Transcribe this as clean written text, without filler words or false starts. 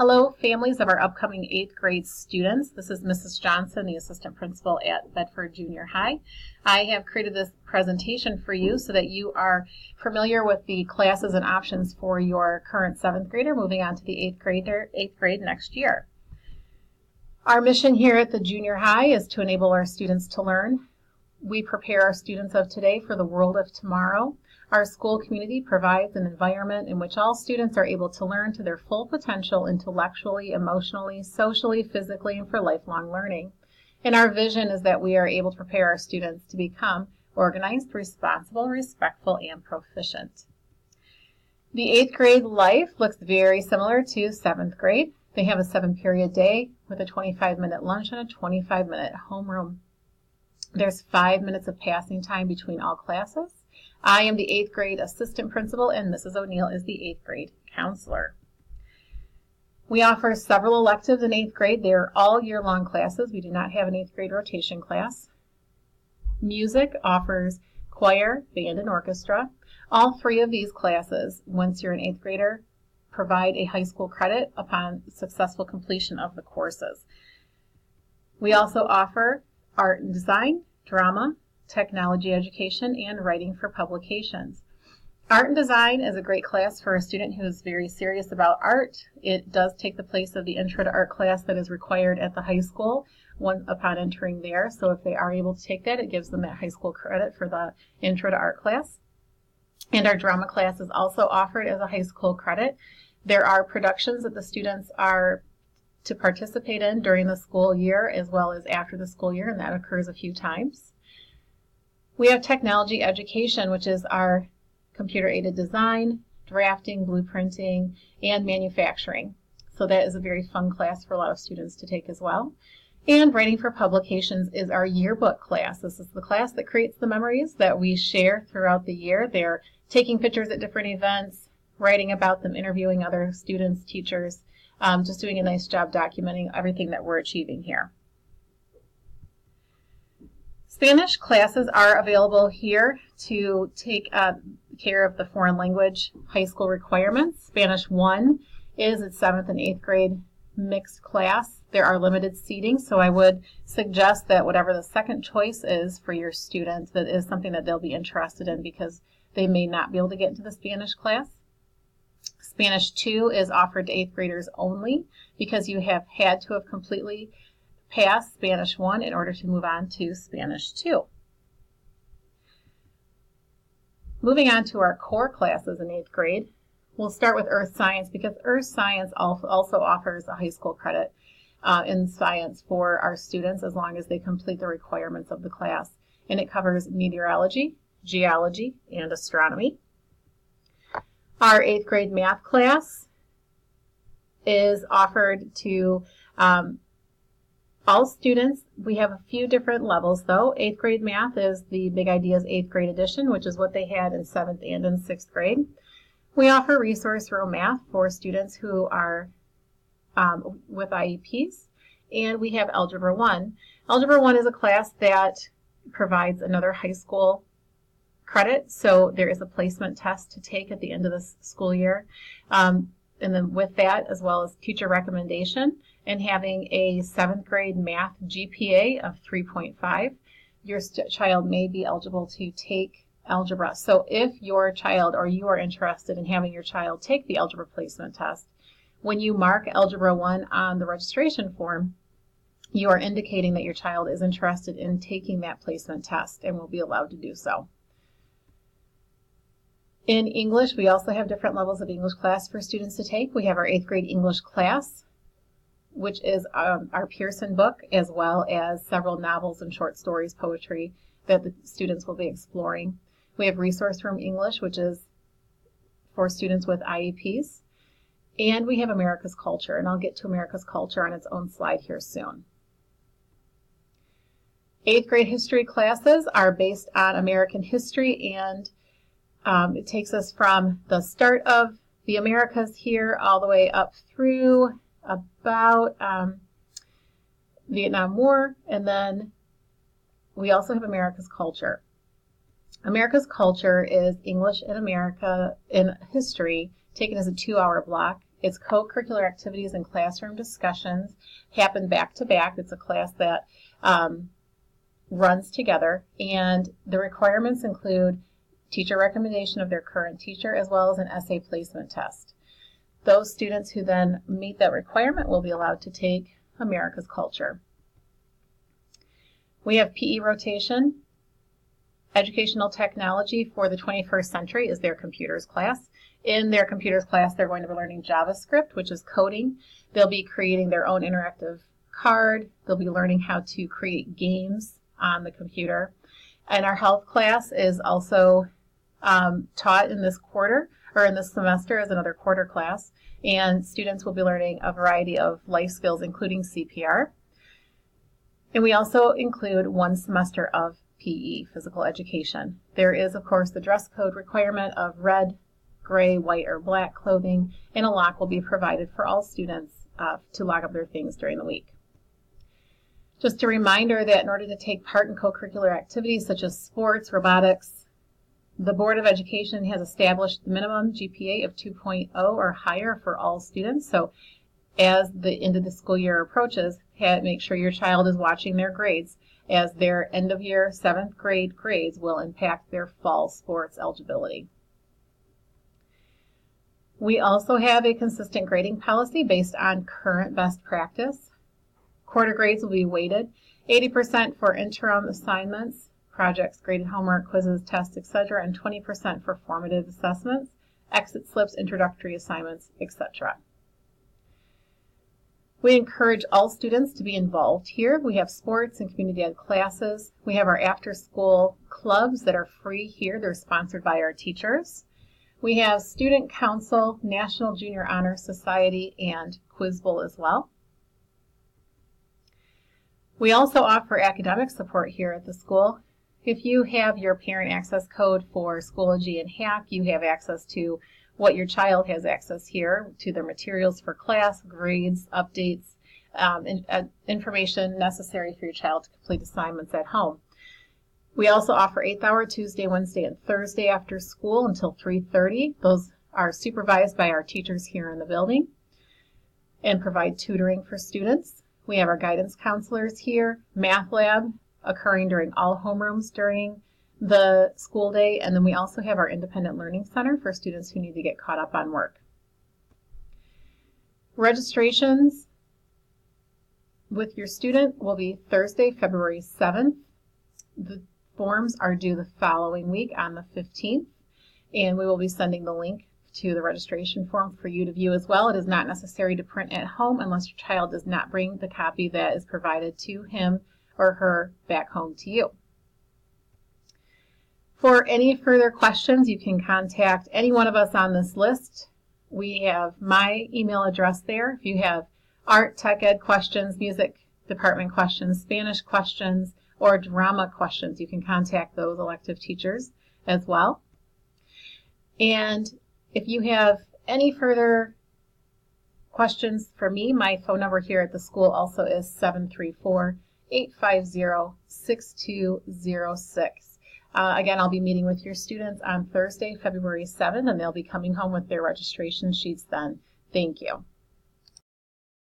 Hello, families of our upcoming 8th grade students. This is Mrs. Johnson, the assistant principal at Bedford Junior High. I have created this presentation for you so that you are familiar with the classes and options for your current 7th grader moving on to the 8th grade next year. Our mission here at the junior high is to enable our students to learn. We prepare our students of today for the world of tomorrow. Our school community provides an environment in which all students are able to learn to their full potential intellectually, emotionally, socially, physically, and for lifelong learning. And our vision is that we are able to prepare our students to become organized, responsible, respectful, and proficient. The 8th grade life looks very similar to 7th grade. They have a 7-period day with a 25-minute lunch and a 25-minute homeroom. There's 5 minutes of passing time between all classes. I am the 8th grade assistant principal, and Mrs. O'Neill is the 8th grade counselor. We offer several electives in 8th grade. They're all year-long classes. We do not have an 8th grade rotation class. Music offers choir, band, and orchestra. All 3 of these classes, once you're an 8th grader, provide a high school credit upon successful completion of the courses. We also offer art and design, drama, technology education, and writing for publications. Art and design is a great class for a student who is very serious about art. It does take the place of the intro to art class that is required at the high school upon entering there. So if they are able to take that, it gives them that high school credit for the intro to art class. And our drama class is also offered as a high school credit. There are productions that the students are to participate in during the school year as well as after the school year, and that occurs a few times. We have technology education, which is our computer-aided design, drafting, blueprinting, and manufacturing. So that is a very fun class for a lot of students to take as well. And writing for publications is our yearbook class. This is the class that creates the memories that we share throughout the year. They're taking pictures at different events, writing about them, interviewing other students, teachers, just doing a nice job documenting everything that we're achieving here. Spanish classes are available here to take care of the foreign language high school requirements. Spanish 1 is its 7th and 8th grade mixed class. There are limited seating, so I would suggest that whatever the second choice is for your student, that is something that they'll be interested in because they may not be able to get into the Spanish class. Spanish 2 is offered to 8th graders only because you have had to have completely passed Spanish 1 in order to move on to Spanish 2. Moving on to our core classes in 8th grade, we'll start with Earth Science because Earth Science also offers a high school credit in science for our students as long as they complete the requirements of the class. And it covers meteorology, geology, and astronomy. Our 8th grade math class is offered to all students. We have a few different levels though. 8th grade math is the Big Ideas 8th grade edition, which is what they had in 7th and in 6th grade. We offer resource room math for students who are with IEPs, and we have Algebra 1. Algebra 1 is a class that provides another high school credit, so there is a placement test to take at the end of the school year. And then with that, as well as teacher recommendation and having a 7th grade math GPA of 3.5, your child may be eligible to take algebra. So if your child or you are interested in having your child take the algebra placement test, when you mark Algebra 1 on the registration form, you are indicating that your child is interested in taking that placement test and will be allowed to do so. In English, we also have different levels of English class for students to take. We have our 8th grade English class, which is our Pearson book, as well as several novels and short stories, poetry that the students will be exploring. We have Resource Room English, which is for students with IEPs. And we have America's Culture, and I'll get to America's Culture on its own slide here soon. 8th grade history classes are based on American history, and it takes us from the start of the Americas here all the way up through about Vietnam War, and then we also have America's Culture. America's Culture is English in America in history taken as a 2-hour block. Its co-curricular activities and classroom discussions happen back to back. It's a class that runs together, and the requirements include teacher recommendation of their current teacher as well as an essay placement test. Those students who then meet that requirement will be allowed to take America's Culture. We have PE rotation. Educational technology for the 21st century is their computers class. In their computers class, they're going to be learning JavaScript, which is coding. They'll be creating their own interactive card. They'll be learning how to create games on the computer. And our health class is also taught in this quarter, or in this semester as another quarter class. And students will be learning a variety of life skills, including CPR. And we also include 1 semester of PE, physical education. There is, of course, the dress code requirement of red, gray, white, or black clothing, and a lock will be provided for all students to lock up their things during the week. Just a reminder that in order to take part in co-curricular activities such as sports, robotics, the Board of Education has established the minimum GPA of 2.0 or higher for all students. So as the end of the school year approaches, make sure your child is watching their grades, as their end of year 7th grade grades will impact their fall sports eligibility. We also have a consistent grading policy based on current best practice. Quarter grades will be weighted, 80% for interim assignments, projects, graded homework, quizzes, tests, etc., and 20% for formative assessments, exit slips, introductory assignments, etc. We encourage all students to be involved here. We have sports and community ed classes. We have our after-school clubs that are free here. They're sponsored by our teachers. We have Student Council, National Junior Honor Society, and Quiz Bowl as well. We also offer academic support here at the school. If you have your parent access code for Schoology and HACC, you have access to what your child has access here to, their materials for class, grades, updates, information necessary for your child to complete assignments at home. We also offer 8th hour Tuesday, Wednesday, and Thursday after school until 3:30. Those are supervised by our teachers here in the building and provide tutoring for students. We have our guidance counselors here, math lab occurring during all homerooms during the school day, and then we also have our independent learning center for students who need to get caught up on work. Registrations with your student will be Thursday, February 7th. The forms are due the following week on the 15th, and we will be sending the link to the registration form for you to view as well. It is not necessary to print at home unless your child does not bring the copy that is provided to him or her back home to you. For any further questions, you can contact any one of us on this list. We have my email address there. If you have art, tech ed questions, music department questions, Spanish questions, or drama questions, you can contact those elective teachers as well. And if you have any further questions for me, my phone number here at the school also is 734-850-6206. Again, I'll be meeting with your students on Thursday, February 7th, and they'll be coming home with their registration sheets then. Thank you.